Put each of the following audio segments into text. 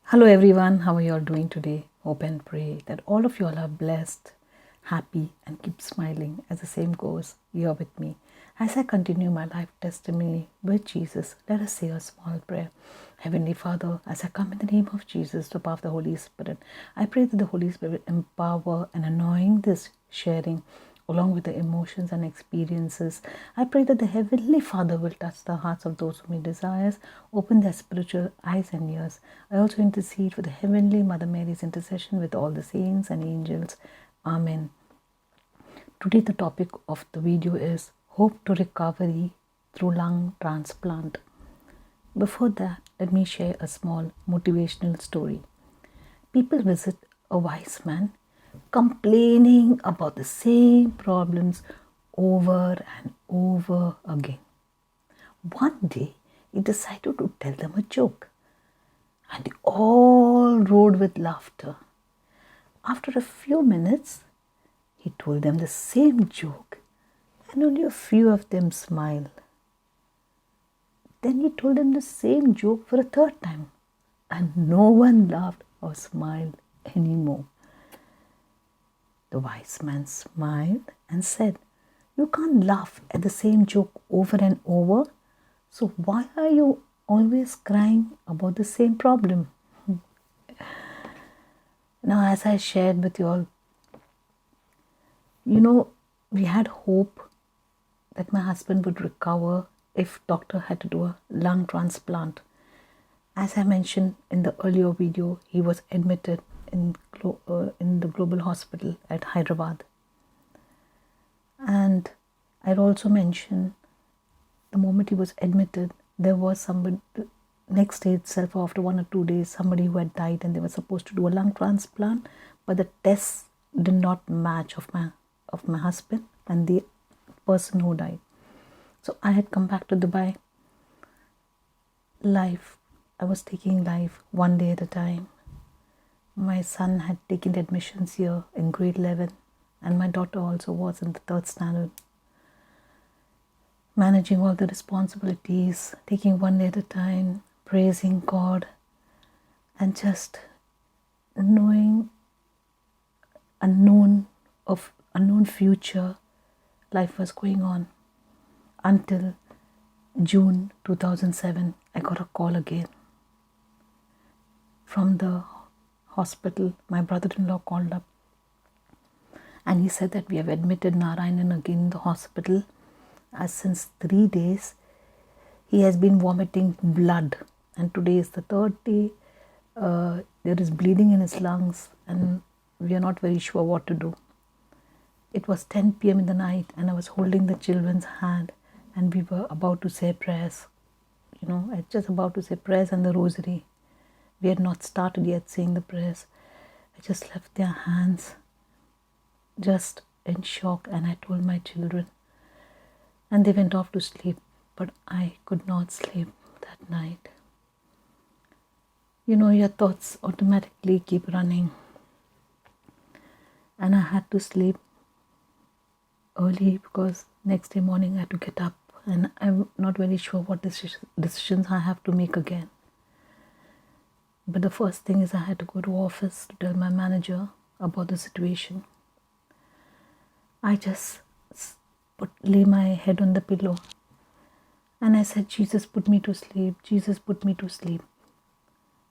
Hello everyone, how are you all doing today? Hope and pray that all of you all are blessed, happy, and keep smiling as the same goes here with me. As I continue my life testimony with Jesus, let us say a small prayer. Heavenly Father, as I come in the name of Jesus, the power of the Holy Spirit, I pray that the Holy Spirit empower and anoint this sharing along with the emotions and experiences. I pray that the Heavenly Father will touch the hearts of those whom He desires, open their spiritual eyes and ears. I also intercede for the Heavenly Mother Mary's intercession with all the saints and angels. Amen. Today the topic of the video is Hope to Recovery through Lung Transplant. Before that, let me share a small motivational story. People visit a wise man complaining about the same problems over and over again. One day, he decided to tell them a joke, and they all roared with laughter. After a few minutes, he told them the same joke, and only a few of them smiled. Then he told them the same joke for a third time, and no one laughed or smiled anymore. The wise man smiled and said, "You can't laugh at the same joke over and over, so why are you always crying about the same problem?" Now, as I shared with you all, we had hope that my husband would recover if doctor had to do a lung transplant. As I mentioned in the earlier video, he was admitted in the global hospital at Hyderabad. And I'd also mentioned the moment he was admitted, there was somebody, the next day itself, after 1 or 2 days, somebody who had died and they were supposed to do a lung transplant, but the tests did not match of my husband and the person who died. So I had come back to Dubai. I was taking life one day at a time. My son had taken the admissions here in grade 11, and my daughter also was in the 3rd standard. Managing all the responsibilities, taking one day at a time, praising God, and just knowing unknown future life was going on until June 2007. I got a call again from the hospital. My brother-in-law called up and he said that we have admitted Narayanan again in the hospital, as since 3 days he has been vomiting blood, and today is the 3rd day. There is bleeding in his lungs and we are not very sure what to do. It was 10 p.m. in the night and I was holding the children's hand and we were about to say prayers. I was just about to say prayers and the rosary. We had not started yet saying the prayers. I just left their hands just in shock, and I told my children, and they went off to sleep, but I could not sleep that night. Your thoughts automatically keep running, and I had to sleep early because next day morning I had to get up, and I'm not very sure what decisions I have to make again. But the first thing is I had to go to office to tell my manager about the situation. I just lay my head on the pillow and I said, "Jesus, put me to sleep. Jesus, put me to sleep."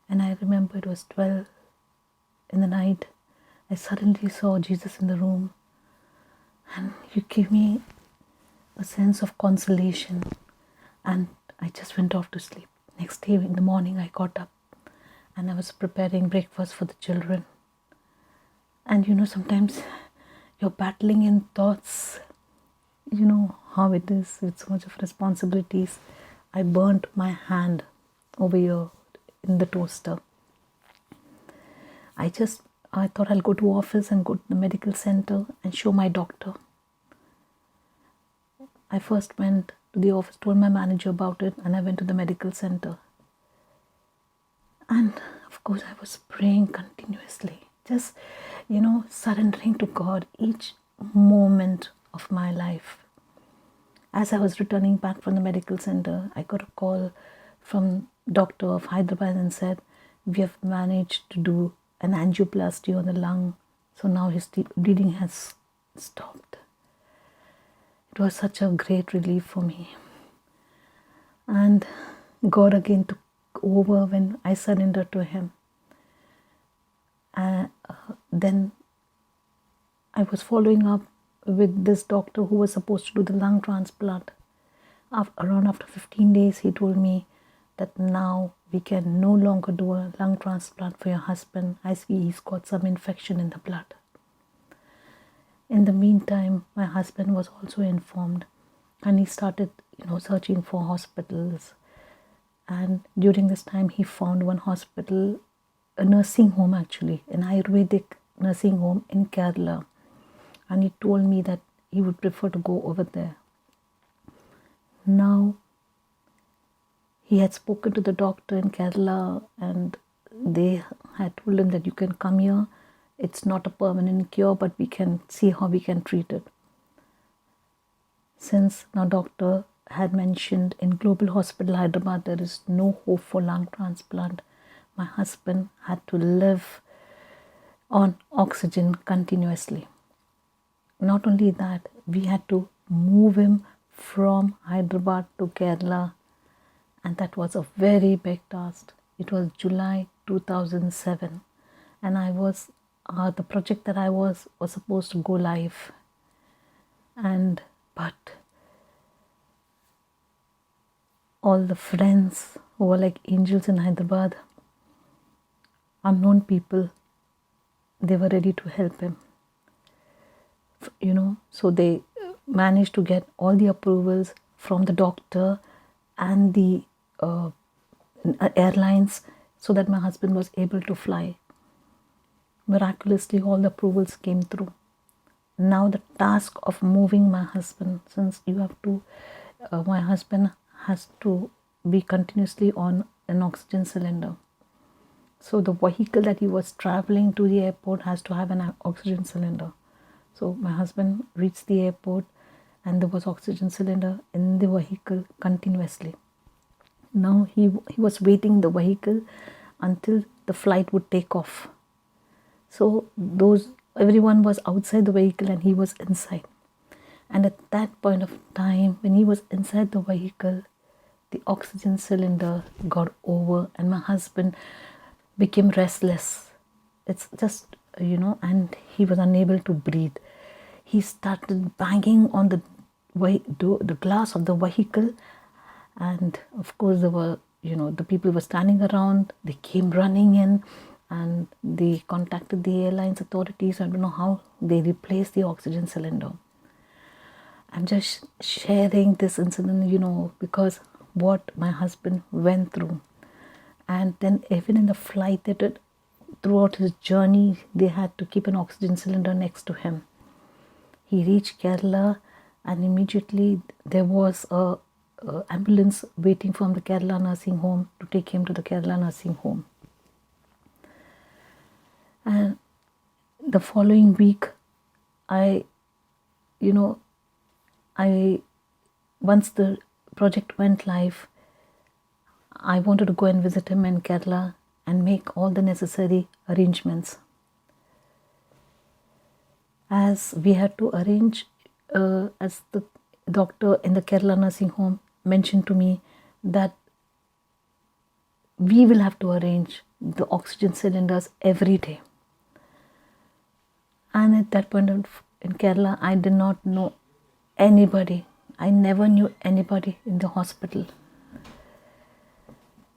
And I remember it was 12 in the night. I suddenly saw Jesus in the room, and He gave me a sense of consolation, and I just went off to sleep. Next day in the morning I got up and I was preparing breakfast for the children. And sometimes you're battling in thoughts. You know how it is with so much of responsibilities. I burnt my hand over here in the toaster. I thought I'll go to office and go to the medical center and show my doctor. I first went to the office, told my manager about it, and I went to the medical center. And of course I was praying continuously, just surrendering to God each moment of my life. As I was returning back from the medical center, I got a call from doctor of Hyderabad and said we have managed to do an angioplasty on the lung. So now his bleeding has stopped. It was such a great relief for me. And God again took over when I surrendered to Him. Then I was following up with this doctor who was supposed to do the lung transplant. Around after 15 days, he told me that now we can no longer do a lung transplant for your husband as he's got some infection in the blood. In the meantime, my husband was also informed, and he started, searching for hospitals. And during this time, he found one hospital, a nursing home actually, an Ayurvedic nursing home in Kerala. And he told me that he would prefer to go over there. Now, he had spoken to the doctor in Kerala, and they had told him that you can come here. It's not a permanent cure, but we can see how we can treat it. Since now doctor had mentioned in Global Hospital Hyderabad there is no hope for lung transplant, my husband had to live on oxygen continuously. Not only that, we had to move him from Hyderabad to Kerala, and that was a very big task. It was July 2007, and I was the project that I was supposed to go live, but all the friends who were like angels in Hyderabad, unknown people, they were ready to help him. So they managed to get all the approvals from the doctor and the airlines so that my husband was able to fly. Miraculously, all the approvals came through. Now the task of moving my husband, since my husband has to be continuously on an oxygen cylinder. So the vehicle that he was traveling to the airport has to have an oxygen cylinder. So my husband reached the airport and there was oxygen cylinder in the vehicle continuously. Now he was waiting the vehicle until the flight would take off. So everyone was outside the vehicle and he was inside. And at that point of time, when he was inside the vehicle, the oxygen cylinder got over and my husband became restless. It's just, and he was unable to breathe. He started banging on the glass of the vehicle, and of course there were, the people were standing around. They came running in and they contacted the airlines authorities. I don't know how they replaced the oxygen cylinder. I'm just sharing this incident, because what my husband went through. And then even in the flight, throughout his journey, they had to keep an oxygen cylinder next to him. He reached Kerala and immediately there was a ambulance waiting from the Kerala nursing home to take him to the Kerala nursing home. And the following week, once the project went live, I wanted to go and visit him in Kerala and make all the necessary arrangements. As we had to arrange, as the doctor in the Kerala nursing home mentioned to me that we will have to arrange the oxygen cylinders every day. And at that point in Kerala, I did not know anybody. I never knew anybody in the hospital.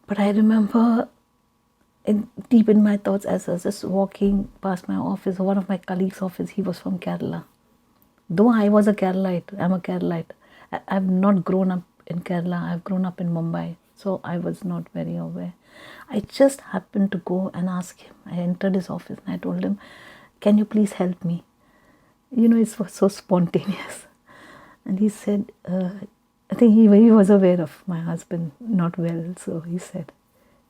But I remember deep in my thoughts as I was just walking past my office, one of my colleagues' office, he was from Kerala. Though I was a Keralite, I'm a Keralite. I've not grown up in Kerala, I've grown up in Mumbai. So I was not very aware. I just happened to go and ask him. I entered his office and I told him, can you please help me? It was so spontaneous. And he said, I think he was aware of my husband not well. So he said,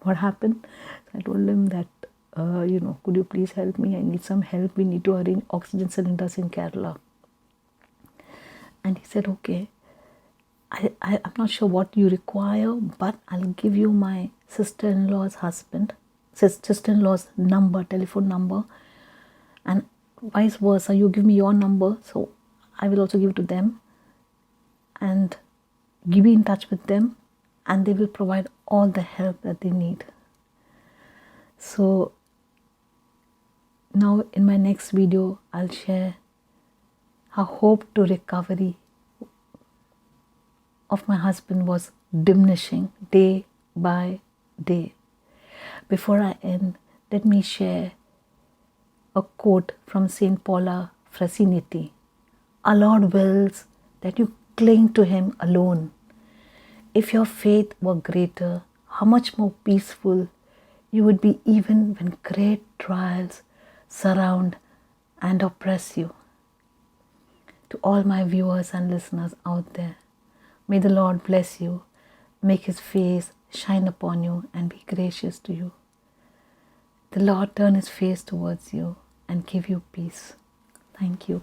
what happened? So I told him that, could you please help me? I need some help. We need to arrange oxygen cylinders in Kerala. And he said, okay, I'm not sure what you require, but I'll give you my sister-in-law's husband. sister-in-law's number, telephone number, and vice versa. You give me your number, so I will also give to them, and be in touch with them, and they will provide all the help that they need. So now in my next video, I'll share how hope to recovery of my husband was diminishing day by day. Before I end, let me share a quote from Saint Paula Frasiniti. Our Lord wills that you cling to Him alone. If your faith were greater, how much more peaceful you would be even when great trials surround and oppress you. To all my viewers and listeners out there, may the Lord bless you, make His face shine upon you and be gracious to you. The Lord turn His face towards you and give you peace. Thank you.